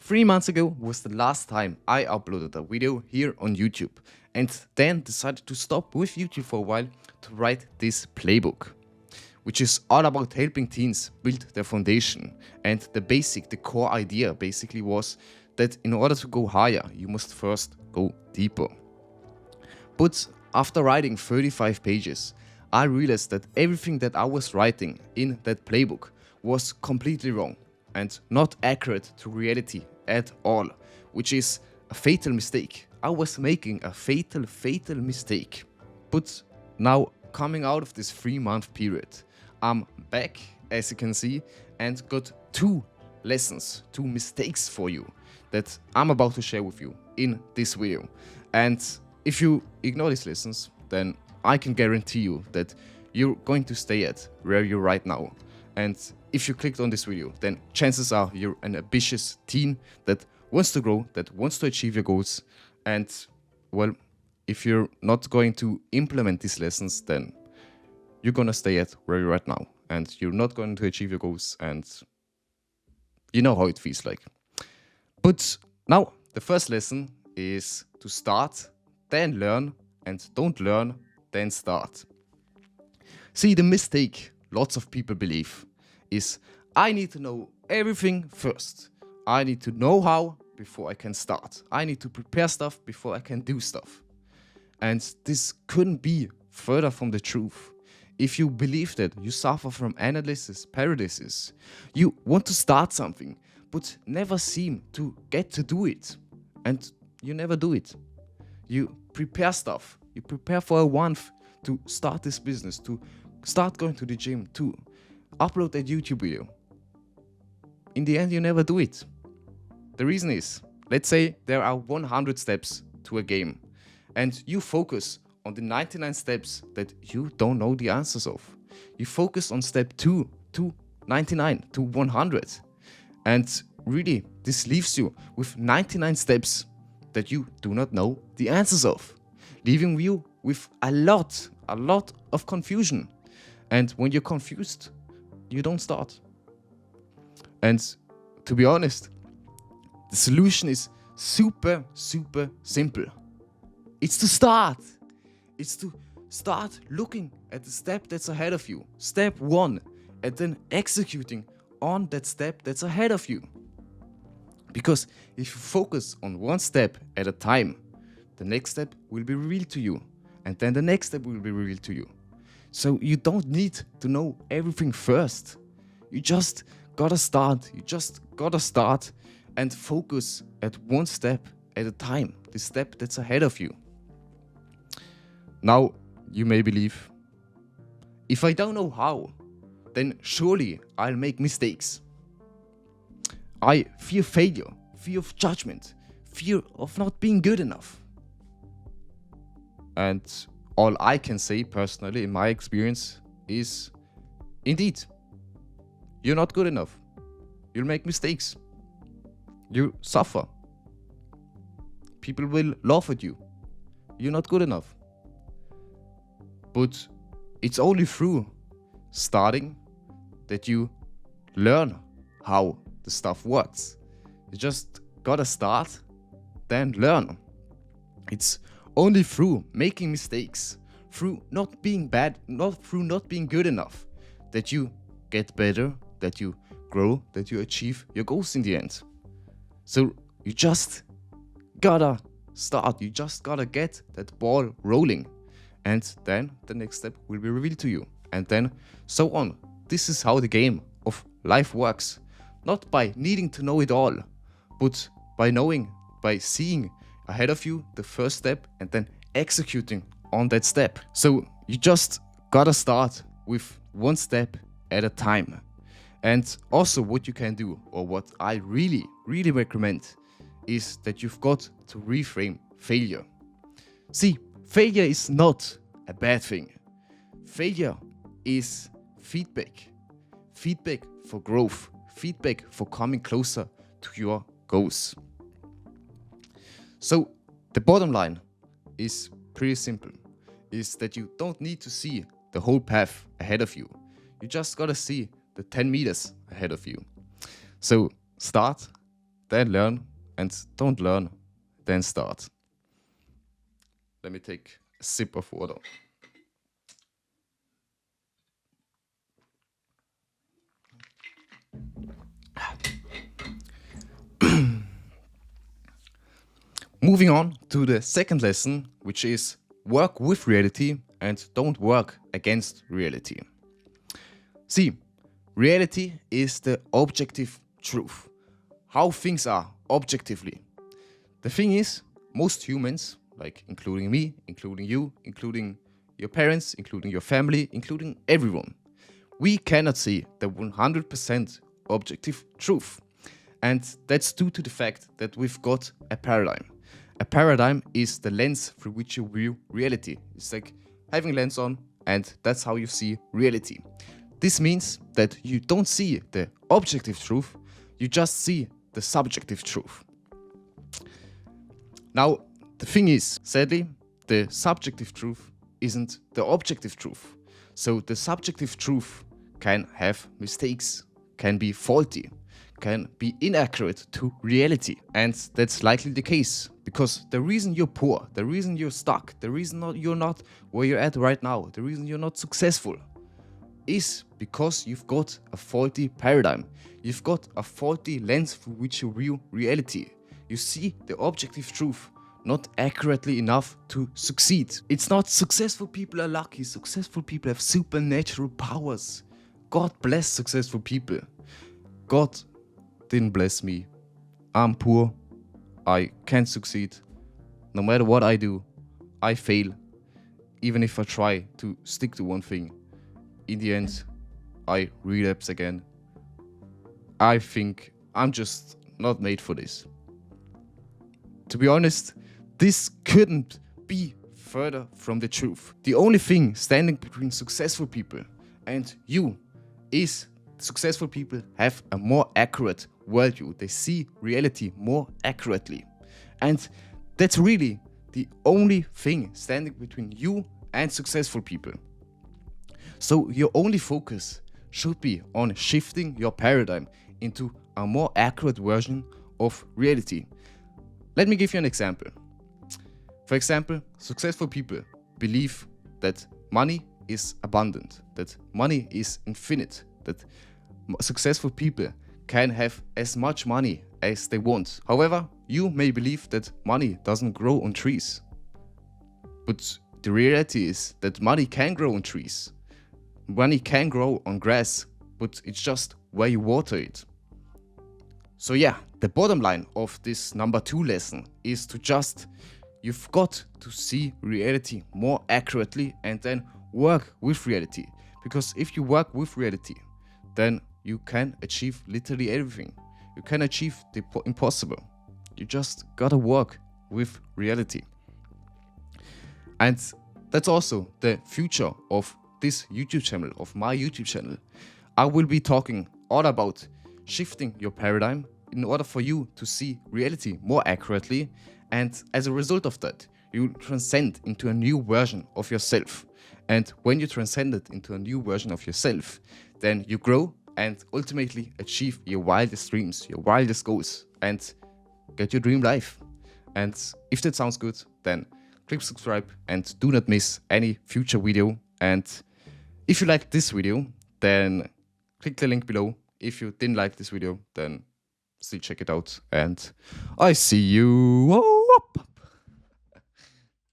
3 months ago was the last time I uploaded a video here on YouTube, and then decided to stop with YouTube for a while to write this playbook, which is all about helping teens build their foundation. And the core idea basically was that in order to go higher, you must first go deeper. But after writing 35 pages, I realized that everything that I was writing in that playbook was completely wrong and not accurate to reality at all, which is a fatal mistake. I was making a fatal mistake. But now, coming out of this 3-month period, I'm back, as you can see, and got two mistakes for you that I'm about to share with you in this video. And if you ignore these lessons, then I can guarantee you that you're going to stay at where you're right now. And if you clicked on this video, then chances are you're an ambitious teen that wants to grow, that wants to achieve your goals. And well, if you're not going to implement these lessons, then you're gonna stay at where you're at now, and you're not going to achieve your goals, and you know how it feels like. But now, the first lesson is to start, then learn, and don't learn, then start. See, the mistake lots of people believe is, I need to know everything first. I need to know how before I can start. I need to prepare stuff before I can do stuff. And this couldn't be further from the truth. If you believe that, you suffer from analysis paralysis. You want to start something, but never seem to get to do it. And you never do it. You prepare stuff. You prepare for a month to start this business, to start going to the gym, to upload that YouTube video. In the end, you never do it. The reason is, let's say there are 100 steps to a game, and you focus on the 99 steps that you don't know the answers of. You focus on step 2 to 99 to 100. And really, this leaves you with 99 steps that you do not know the answers of, leaving you with a lot of confusion. And when you're confused, you don't start. And to be honest, the solution is super simple. It's to start. It's to start looking at the step that's ahead of you. Step 1, and then executing on that step that's ahead of you. Because if you focus on one step at a time, the next step will be revealed to you. And then the next step will be revealed to you. So you don't need to know everything first. You just gotta start. You just gotta start and focus at one step at a time. The step that's ahead of you. Now, you may believe, if I don't know how, then surely I'll make mistakes. I fear failure, fear of judgment, fear of not being good enough. And all I can say personally in my experience is, indeed, you're not good enough. You'll make mistakes. You suffer. People will laugh at you. You're not good enough. But it's only through starting that you learn how the stuff works. You just gotta start, then learn. It's only through making mistakes, through not being bad, through not being good enough, that you get better, that you grow, that you achieve your goals in the end. So you just gotta start. You just gotta get that ball rolling. And then the next step will be revealed to you. And then so on. This is how the game of life works. Not by needing to know it all, but by seeing ahead of you the first step and then executing on that step. So you just gotta start with one step at a time. And also what you can do, or what I really recommend, is that you've got to reframe failure. See, failure is not a bad thing. Failure is feedback. Feedback for growth. Feedback for coming closer to your goals. So the bottom line is pretty simple. Is that you don't need to see the whole path ahead of you. You just gotta see the 10 meters ahead of you. So start, then learn, and don't learn, then start. Let me take a sip of water. Moving on to the second lesson, which is work with reality and don't work against reality. See, reality is the objective truth, how things are objectively. The thing is, most humans, like including me, including you, including your parents, including your family, including everyone, we cannot see the 100% objective truth. And that's due to the fact that we've got a paradigm. A paradigm is the lens through which you view reality. It's like having a lens on, and that's how you see reality. This means that you don't see the objective truth, you just see the subjective truth. Now, the thing is, sadly, the subjective truth isn't the objective truth. So the subjective truth can have mistakes, can be faulty, can be inaccurate to reality. And that's likely the case, because the reason you're poor, the reason you're stuck, the reason you're not where you're at right now, the reason you're not successful is because you've got a faulty paradigm. You've got a faulty lens through which you view reality. You see the objective truth not accurately enough to succeed. It's not successful people are lucky, successful people have supernatural powers. God bless successful people. God didn't bless me. I'm poor. I can't succeed. No matter what I do, I fail. Even if I try to stick to one thing, in the end, I relapse again. I think I'm just not made for this. To be honest, this couldn't be further from the truth. The only thing standing between successful people and you is successful people have a more accurate worldview. They see reality more accurately. And that's really the only thing standing between you and successful people. So your only focus should be on shifting your paradigm into a more accurate version of reality. Let me give you an example. For example, successful people believe that money is abundant, that money is infinite, that successful people can have as much money as they want. However, you may believe that money doesn't grow on trees. But the reality is that money can grow on trees. Money can grow on grass, but it's just where you water it. So yeah, the bottom line of this number 2 lesson is to you've got to see reality more accurately and then work with reality. Because if you work with reality, then you can achieve literally everything. You can achieve the impossible. You just gotta work with reality. And that's also the future of this YouTube channel, of my YouTube channel. I will be talking all about shifting your paradigm in order for you to see reality more accurately, and as a result of that, you transcend into a new version of yourself. And when you transcend it into a new version of yourself, then you grow and ultimately achieve your wildest dreams, your wildest goals, and get your dream life. And if that sounds good, then click subscribe and do not miss any future video. And if you liked this video, then click the link below. If you didn't like this video, then still check it out. And I see you.